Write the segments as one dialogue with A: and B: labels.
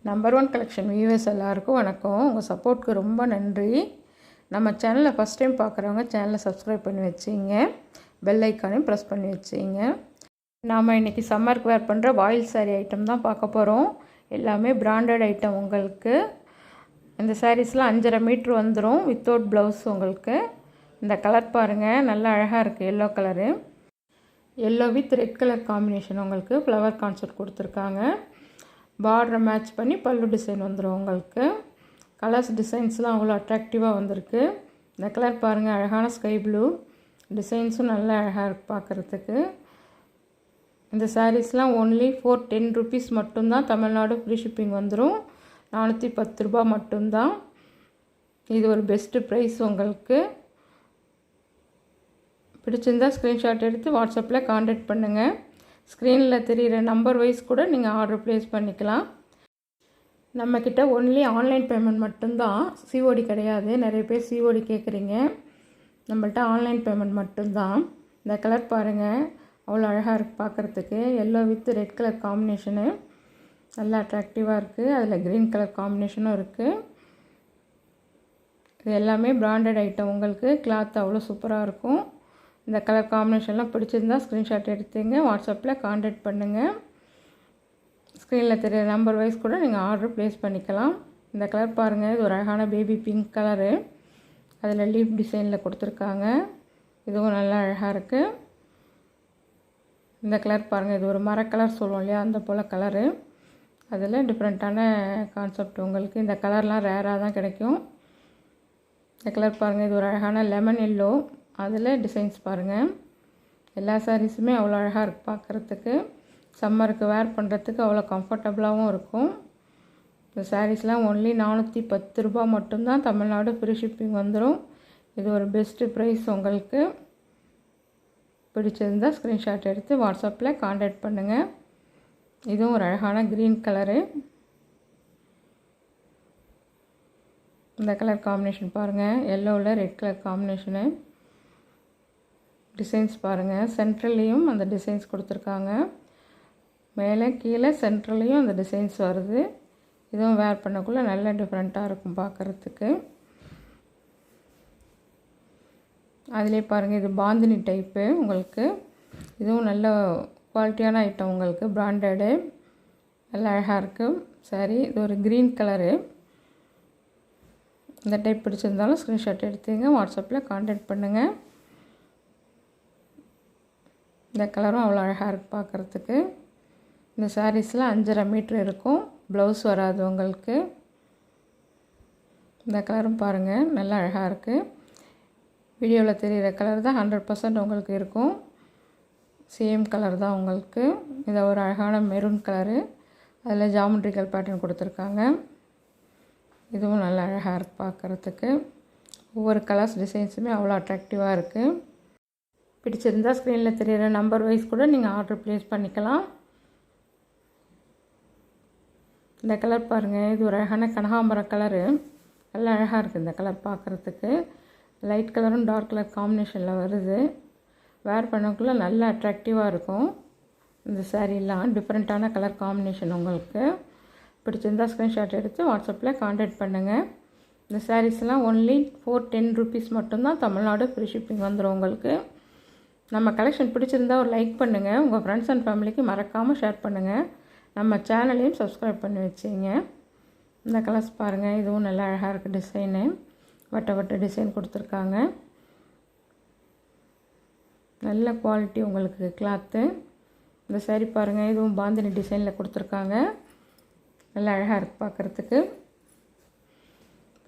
A: Number one collection viewers எல்லாருக்கும் வணக்கம். உங்கள் சப்போர்ட்க்கு ரொம்ப நன்றி. நம்ம சேனலை ஃபஸ்ட் டைம் பார்க்குறவங்க சேனலை சப்ஸ்கிரைப் பண்ணி வச்சிங்க, பெல் ஐக்கானையும் ப்ரெஸ் பண்ணி வச்சிங்க. நாம் இன்றைக்கி சம்மருக்கு வேர் பண்ணுற வாயில் சாரீ ஐட்டம் தான் பார்க்க போகிறோம். எல்லாமே பிராண்டட் ஐட்டம். உங்களுக்கு இந்த சாரீஸ்லாம் 5.5 மீட்ரு வந்துடும் வித்தவுட் ப்ளவுஸ். உங்களுக்கு இந்த கலர் பாருங்கள், நல்லா அழகாக இருக்குது. Yellow colour, yellow with red colour combination. உங்களுக்கு ஃப்ளவர் கான்செப்ட் கொடுத்துருக்காங்க. பார்டரை மேட்ச் பண்ணி பல்லு டிசைன் வந்துடும். உங்களுக்கு கலர்ஸ் டிசைன்ஸ்லாம் அவ்வளோ அட்ராக்டிவாக வந்திருக்கு. இந்த கலர் பாருங்கள், அழகான ஸ்கை ப்ளூ டிசைன்ஸும் நல்லா அழகாக இருக்குது பார்க்குறதுக்கு. இந்த சாரீஸ்லாம் ஒன்லி ஃபார் 10 rupees மட்டும்தான். தமிழ்நாடு ஃப்ரீ ஷிப்பிங் வந்துடும். 410 ரூபா மட்டும்தான். இது ஒரு பெஸ்ட்டு ப்ரைஸ். உங்களுக்கு பிடிச்சிருந்தால் ஸ்க்ரீன்ஷாட் எடுத்து வாட்ஸ்அப்பில் கான்டாக்ட் பண்ணுங்கள். ஸ்க்ரீனில் தெரிகிற நம்பர் வைஸ் கூட நீங்கள் ஆர்டர் ப்ளேஸ் பண்ணிக்கலாம். நம்மக்கிட்ட ஒன்லி ஆன்லைன் பேமெண்ட் மட்டும்தான், சிஓடி கிடையாது. நிறைய பேர் சிஓடி கேட்குறீங்க. நம்மள்ட்ட ஆன்லைன் பேமெண்ட் மட்டும்தான். இந்த கலர் பாருங்கள், அவ்வளோ அழகாக இருக்குது பார்க்குறதுக்கு. Yellow with red colour combination நல்லா அட்ராக்டிவாக இருக்குது. அதில் க்ரீன் கலர் காம்பினேஷனும் இருக்குது. இது எல்லாமே பிராண்டட் ஐட்டம். உங்களுக்கு கிளாத் அவ்வளோ சூப்பராக இருக்கும். இந்த கலர் காம்பினேஷன்லாம் பிடிச்சிருந்தால் ஸ்க்ரீன்ஷாட் எடுத்துங்க, வாட்ஸ்அப்பில் கான்டாக்ட் பண்ணுங்கள். ஸ்க்ரீனில் தெரிகிற நம்பர் வைஸ் கூட நீங்கள் ஆர்டர் ப்ளேஸ் பண்ணிக்கலாம். இந்த கலர் பாருங்கள், இது ஒரு அழகான பேபி பிங்க் கலரு. அதில் லீஃப் டிசைனில் கொடுத்துருக்காங்க. இதுவும் நல்லா அழகாக இருக்குது. இந்த கலர் பாருங்கள், இது ஒரு மரக்கலர் சொல்லுவோம் இல்லையா, அந்த போல் கலரு. அதில் டிஃப்ரெண்ட்டான கான்செப்ட். உங்களுக்கு இந்த கலர்லாம் ரேராக தான் கிடைக்கும். இந்த கலர் பாருங்கள், இது ஒரு அழகான லெமன் எல்லோ. அதில் டிசைன்ஸ் பாருங்கள். எல்லா சாரீஸுமே அவ்வளோ அழகாக இருக்குது பார்க்குறதுக்கு. சம்மருக்கு வேர் பண்ணுறதுக்கு அவ்வளோ கம்ஃபர்டபுளாகவும் இருக்கும். இந்த சாரீஸ்லாம் ஒன்லி 410 ரூபா மட்டும்தான். தமிழ்நாடு ஃப்ரீ ஷிப்பிங் வந்துடும். இது ஒரு பெஸ்ட்டு ப்ரைஸ். உங்களுக்கு பிடிச்சிருந்தால் ஸ்க்ரீன்ஷாட் எடுத்து வாட்ஸ்அப்பில் கான்டாக்ட் பண்ணுங்கள். இதுவும் ஒரு அழகான க்ரீன் கலரு. இந்த கலர் காம்பினேஷன் பாருங்கள், எல்லோவில் ரெட் கலர் காம்பினேஷனு. டிசைன்ஸ் பாருங்கள், சென்ட்ரல்லையும் அந்த டிசைன்ஸ் கொடுத்துருக்காங்க. மேலே கீழே சென்ட்ரல்லையும் அந்த டிசைன்ஸ் வருது. இதுவும் வேர் பண்ணக்குள்ளே நல்ல டிஃப்ரெண்ட்டாக இருக்கும் பார்க்குறதுக்கு. அதிலே பாருங்கள், இது பாந்தினி டைப்பு. உங்களுக்கு இதுவும் நல்ல குவாலிட்டியான ஐட்டம். உங்களுக்கு பிராண்டடு நல்லா அழகாக இருக்குது சாரி. இது ஒரு க்ரீன் கலரு. இந்த டைப் பிடிச்சிருந்தாலும் ஸ்க்ரீன்ஷாட் எடுத்துங்க, வாட்ஸ்அப்பில் கான்டாக்ட் பண்ணுங்கள். இந்த கலரும் அவ்வளோ அழகாக இருக்குது பார்க்குறதுக்கு. இந்த சாரீஸில் 5.5 மீட்ரு இருக்கும். ப்ளவுஸ் வராது உங்களுக்கு. இந்த கலரும் பாருங்கள், நல்லா அழகாக இருக்குது. வீடியோவில் தெரிகிற கலர் தான் 100% உங்களுக்கு இருக்கும். சேம் கலர் தான் உங்களுக்கு. இது ஒரு அழகான மெரூன் கலரு. அதில் ஜாமெட்ரிக்கல் பேட்டர்ன் கொடுத்துருக்காங்க. இதுவும் நல்லா அழகாக இருக்குது பார்க்குறதுக்கு. ஒவ்வொரு கலர்ஸ் டிசைன்ஸுமே அவ்வளோ அட்ராக்டிவாக இருக்குது. பிடிச்சிருந்தால் ஸ்க்ரீனில் தெரிகிற நம்பர் வைஸ் கூட நீங்கள் ஆர்டர் ப்ளேஸ் பண்ணிக்கலாம். இந்த கலர் பாருங்கள், இது ஒரு அழகான கனகாம்பரம் கலரு. நல்லா அழகாக இருக்குது இந்த கலர் பார்க்குறதுக்கு. லைட் கலரும் டார்க் கலர் காம்பினேஷனில் வருது. வேர் பண்ணக்குள்ளே நல்லா அட்ராக்டிவாக இருக்கும். இந்த சாரீலாம் டிஃப்ரெண்ட்டான கலர் காம்பினேஷன். உங்களுக்கு பிடிச்சிருந்தால் ஸ்க்ரீன்ஷாட் எடுத்து வாட்ஸ்அப்பில் கான்டாக்ட் பண்ணுங்கள். இந்த சாரீஸ்லாம் ஒன்லி ஃபார் 10 rupees மட்டும்தான். தமிழ்நாடு ஃப்ரீ ஷிப்பிங் வந்துடும். உங்களுக்கு நம்ம கலெக்ஷன் பிடிச்சிருந்தால் ஒரு லைக் பண்ணுங்கள். உங்கள் ஃப்ரெண்ட்ஸ் அண்ட் ஃபேமிலிக்கு மறக்காமல் ஷேர் பண்ணுங்கள். நம்ம சேனலையும் சப்ஸ்கிரைப் பண்ணி வச்சிங்க. இந்த கலர்ஸ் பாருங்கள், இதுவும் நல்லா அழகாக இருக்குது. டிசைனு வட்ட வட்ட டிசைன் கொடுத்துருக்காங்க. நல்ல குவாலிட்டி உங்களுக்கு கிளாத்து. இந்த சாரீ பாருங்கள், இதுவும் பாந்தினி டிசைனில் கொடுத்துருக்காங்க. நல்லா அழகாக இருக்குது பார்க்குறதுக்கு.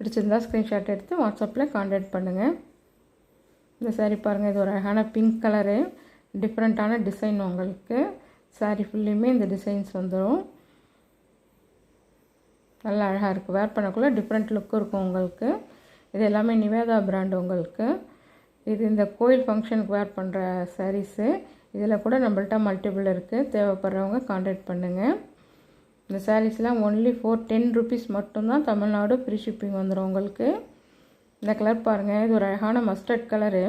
A: பிடிச்சிருந்தால் ஸ்க்ரீன்ஷாட் எடுத்து வாட்ஸ்அப்பில் கான்டாக்ட் பண்ணுங்கள். இந்த சாரீ பாருங்கள், இது ஒரு அழகான பிங்க் கலரு. டிஃப்ரெண்ட்டான டிசைன். உங்களுக்கு சாரீ ஃபுல்லையுமே இந்த டிசைன்ஸ் வந்துடும். நல்லா அழகாக இருக்குது. வேர் பண்ணக்குள்ளே டிஃப்ரெண்ட் லுக்கும் இருக்கும் உங்களுக்கு. இது எல்லாமே நிவேதா பிராண்டு. உங்களுக்கு இது இந்த கோயில் ஃபங்க்ஷனுக்கு வேர் பண்ணுற சாரீஸு. இதில் கூட நம்மள்ட்ட மல்டிபிள் இருக்குது. தேவைப்படுறவங்க கான்டாக்ட் பண்ணுங்கள். இந்த சாரீஸ்லாம் ஒன்லி ஃபார் 10 rupees மட்டும்தான். தமிழ்நாடு ஃப்ரீ ஷிப்பிங் வந்துடும் உங்களுக்கு. இந்த கலர் பாருங்கள், இது ஒரு அழகான மஸ்டர்ட் கலரு.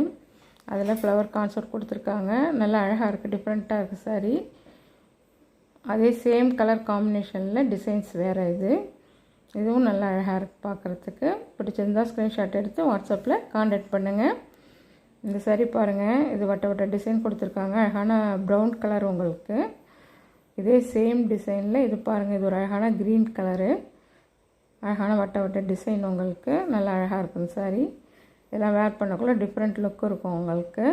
A: அதில் ஃப்ளவர் கான்செப்ட் கொடுத்துருக்காங்க. நல்லா அழகாக இருக்குது, டிஃப்ரெண்ட்டாக இருக்குது சாரீ. அதே சேம் கலர் காம்பினேஷனில் டிசைன்ஸ் வேறு இதுவும் நல்லா அழகாக இருக்குது பார்க்குறதுக்கு. பிடிச்சிருந்தால் ஸ்க்ரீன்ஷாட் எடுத்து வாட்ஸ்அப்பில் காண்டாக்ட் பண்ணுங்கள். இந்த சாரீ பாருங்கள், இது வட்ட வட்ட டிசைன் கொடுத்துருக்காங்க. அழகான ப்ரௌன் கலர் உங்களுக்கு. இதே சேம் டிசைனில் இது பாருங்கள், இது ஒரு அழகான க்ரீன் கலரு, அழகான வட்ட வட்ட டிசைன் உங்களுக்கு. நல்லா அழகாக இருக்கும் சாரீ. இதெல்லாம் வேர் பண்ணக்குள்ளே டிஃப்ரெண்ட் லுக் இருக்கும் உங்களுக்கு.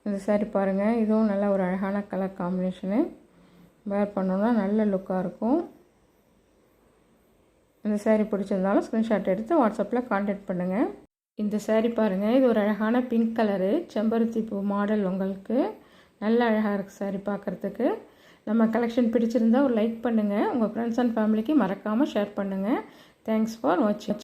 A: இந்த சாரீ பாருங்கள், இதுவும் நல்ல ஒரு அழகான கலர் காம்பினேஷனு. வேர் பண்ணோன்னா நல்ல லுக்காக இருக்கும். இந்த சாரீ பிடிச்சிருந்தாலும் ஸ்க்ரீன்ஷாட் எடுத்து வாட்ஸ்அப்பில் காண்டாக்ட் பண்ணுங்கள். இந்த சாரீ பாருங்கள், இது ஒரு அழகான பிங்க் கலரு செம்பருத்தி பூ மாடல் உங்களுக்கு. நல்ல அழகாக இருக்குது சாரீ பார்க்குறதுக்கு. நம்ம கலெக்ஷன் பிடிச்சிருந்தால் ஒரு லைக் பண்ணுங்கள். உங்கள் ஃப்ரெண்ட்ஸ் அண்ட் ஃபேமிலிக்கு மறக்காமல் ஷேர் பண்ணுங்கள். தேங்க்ஸ் ஃபார் வாட்சிங்.